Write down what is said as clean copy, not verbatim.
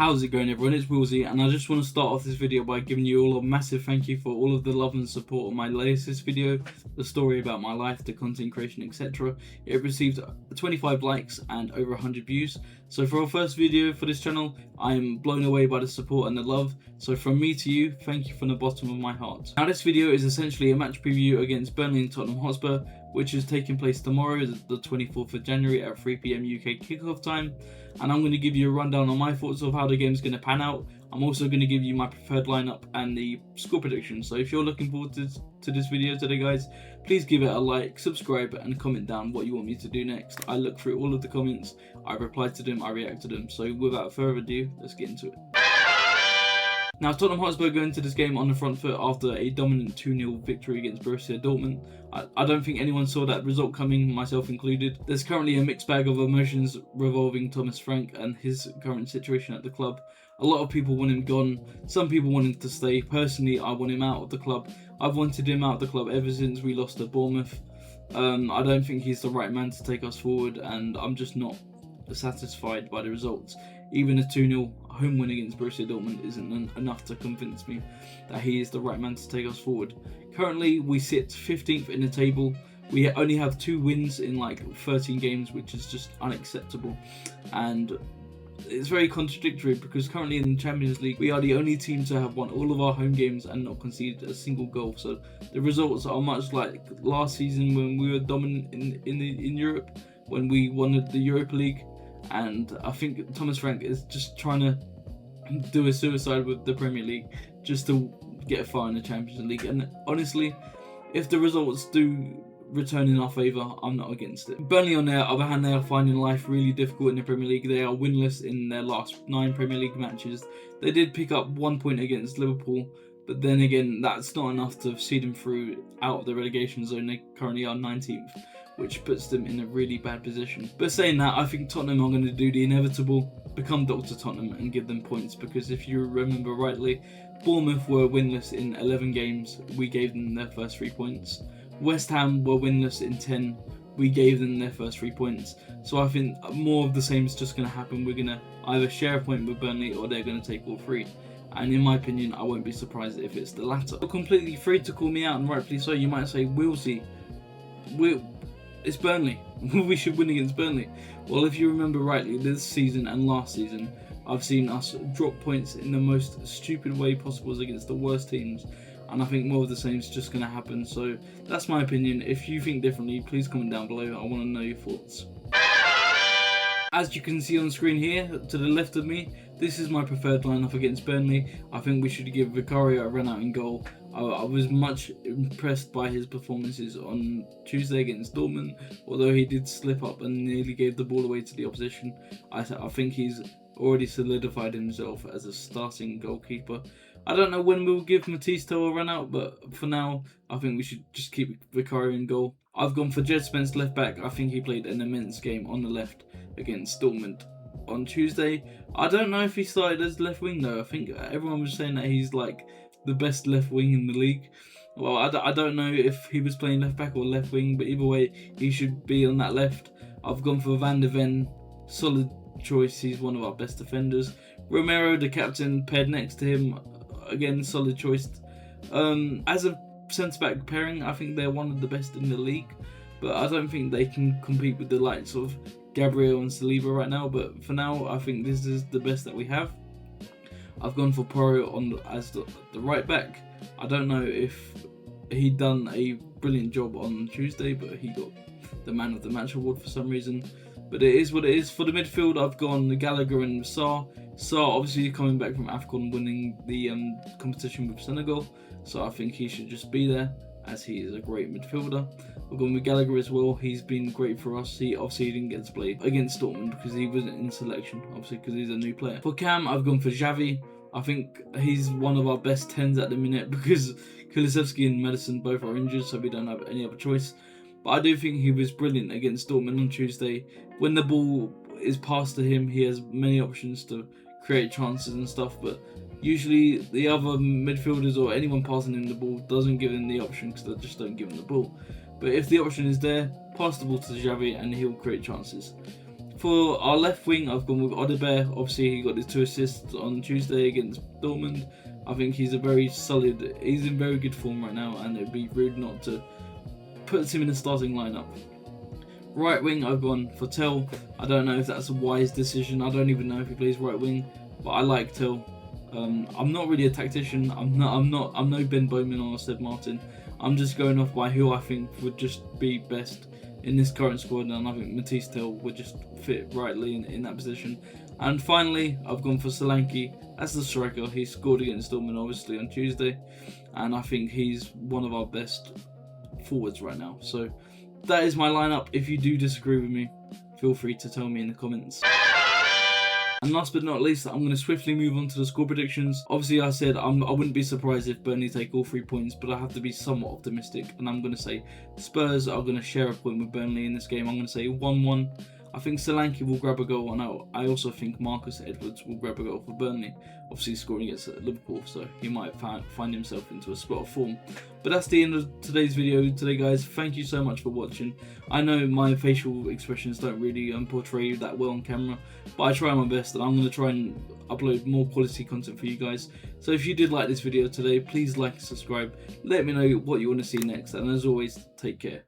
How's it going, everyone? It's Wheelsy, and I just want to start off this video by giving you all a massive thank you for all of the love and support on my latest video, the story about my life, the content creation, etc. It received 25 likes and over 100 views. So for our first video for this channel, I am blown away by the support and the love. So from me to you, thank you from the bottom of my heart. Now this video is essentially a match preview against Burnley and Tottenham Hotspur, which is taking place tomorrow, the 24th of January at 3 PM UK kickoff time. And I'm going to give you a rundown on my thoughts of how the game's going to pan out. I'm also going to give you my preferred lineup and the score prediction. So if you're looking forward to this video today, guys, please give it a like, subscribe, and comment down what you want me to do next. I look through all of the comments, I reply to them, I react to them. So without further ado, let's get into it. Now, Tottenham Hotspur go into this game on the front foot after a dominant 2-0 victory against Borussia Dortmund. I don't think anyone saw that result coming, myself included. There's currently a mixed bag of emotions revolving Thomas Frank and his current situation at the club. A lot of people want him gone, some people want him to stay. Personally, I want him out of the club. I've wanted him out of the club ever since we lost to Bournemouth. I don't think he's the right man to take us forward, and I'm just not satisfied by the results. Even a 2-0 home win against Borussia Dortmund isn't enough to convince me that he is the right man to take us forward. Currently, we sit 15th in the table. We only have 2 wins in like 13 games, which is just unacceptable. And it's very contradictory because currently in the Champions League, we are the only team to have won all of our home games and not conceded a single goal. So the results are much like last season when we were dominant in Europe, when we won the Europa League. And I think Thomas Frank is just trying to do a suicide with the Premier League just to get far in the Champions League. And honestly, if the results do return in our favour, I'm not against it. Burnley, on their other hand, they are finding life really difficult in the Premier League. They are winless in their last 9 Premier League matches. They did pick up 1 point against Liverpool, but then again, that's not enough to see them through out of the relegation zone. They currently are 19th. Which puts them in a really bad position. But saying that, I think Tottenham are going to do the inevitable, become Dr. Tottenham and give them points, because if you remember rightly, Bournemouth were winless in 11 games, we gave them their first 3 points. West Ham were winless in 10, we gave them their first 3 points. So I think more of the same is just going to happen. We're going to either share a point with Burnley or they're going to take all 3. And in my opinion, I won't be surprised if it's the latter. You're completely free to call me out, and rightfully so. You might say, Wheelsy, it's Burnley. We should win against Burnley. Well, if you remember rightly, this season and last season, I've seen us drop points in the most stupid way possible against the worst teams. And I think more of the same is just going to happen. So that's my opinion. If you think differently, please comment down below. I want to know your thoughts. As you can see on screen here, to the left of me, this is my preferred lineup against Burnley. I think we should give Vicario a run out in goal. I was much impressed by his performances on Tuesday against Dortmund, although he did slip up and nearly gave the ball away to the opposition. I think he's already solidified himself as a starting goalkeeper. I don't know when we'll give Matisto a run out, but for now, I think we should just keep Vicario in goal. I've gone for Jed Spence left back. I think he played an immense game on the left against Dortmund on Tuesday. I don't know if he started as left wing though. I think everyone was saying that he's like the best left wing in the league. Well, I don't know if he was playing left back or left wing, but either way, he should be on that left. I've gone for Van der Ven, solid choice. He's one of our best defenders. Romero, the captain, paired next to him, again, solid choice. As a centre-back pairing, I think they're one of the best in the league, but I don't think they can compete with the likes of Gabriel and Saliba right now. But for now, I think this is the best that we have. I've gone for Porro as the right back. I don't know if he done a brilliant job on Tuesday, but he got the man of the match award for some reason. But it is what it is. For the midfield, I've gone Gallagher and Sarr. Sarr obviously coming back from AFCON, winning the competition with Senegal, so I think he should just be there, as he is a great midfielder. I've gone with Gallagher as well. He's been great for us. He obviously didn't get to play against Dortmund because he wasn't in selection, obviously because he's a new player. For Cam, I've gone for Xavi. I think he's one of our best 10s at the minute because Kulusevski and Madison both are injured, so we don't have any other choice. But I do think he was brilliant against Dortmund on Tuesday. When the ball is passed to him, he has many options to create chances and stuff, but usually the other midfielders or anyone passing him the ball doesn't give him the option because they just don't give him the ball. But if the option is there, pass the ball to Xavi and he'll create chances. For our left wing, I've gone with Odebear. Obviously, he got his 2 assists on Tuesday against Dortmund. I think he's he's in very good form right now, and it'd be rude not to put him in the starting lineup. Right wing, I've gone for Tell. I don't know if that's a wise decision. I don't even know if he plays right wing, but I like Tell. I'm not really a tactician. I'm no Ben Bowman or Seb Martin. I'm just going off by who I think would just be best in this current squad, and I think Matisse Tell would just fit rightly in that position. And finally, I've gone for Solanke as the striker. He scored against Dortmund obviously on Tuesday, and I think he's one of our best forwards right now. So that is my lineup. If you do disagree with me, feel free to tell me in the comments. And last but not least, I'm going to swiftly move on to the score predictions. Obviously, I said I wouldn't be surprised if Burnley take all 3 points, but I have to be somewhat optimistic, and I'm going to say Spurs are going to share a point with Burnley in this game. I'm going to say 1-1. I think Solanke will grab a goal, and I also think Marcus Edwards will grab a goal for Burnley. Obviously scoring against Liverpool, so he might find himself into a spot of form. But that's the end of today's video today, guys. Thank you so much for watching. I know my facial expressions don't really portray that well on camera, but I try my best, and I'm going to try and upload more quality content for you guys. So if you did like this video today, please like and subscribe. Let me know what you want to see next, and as always, take care.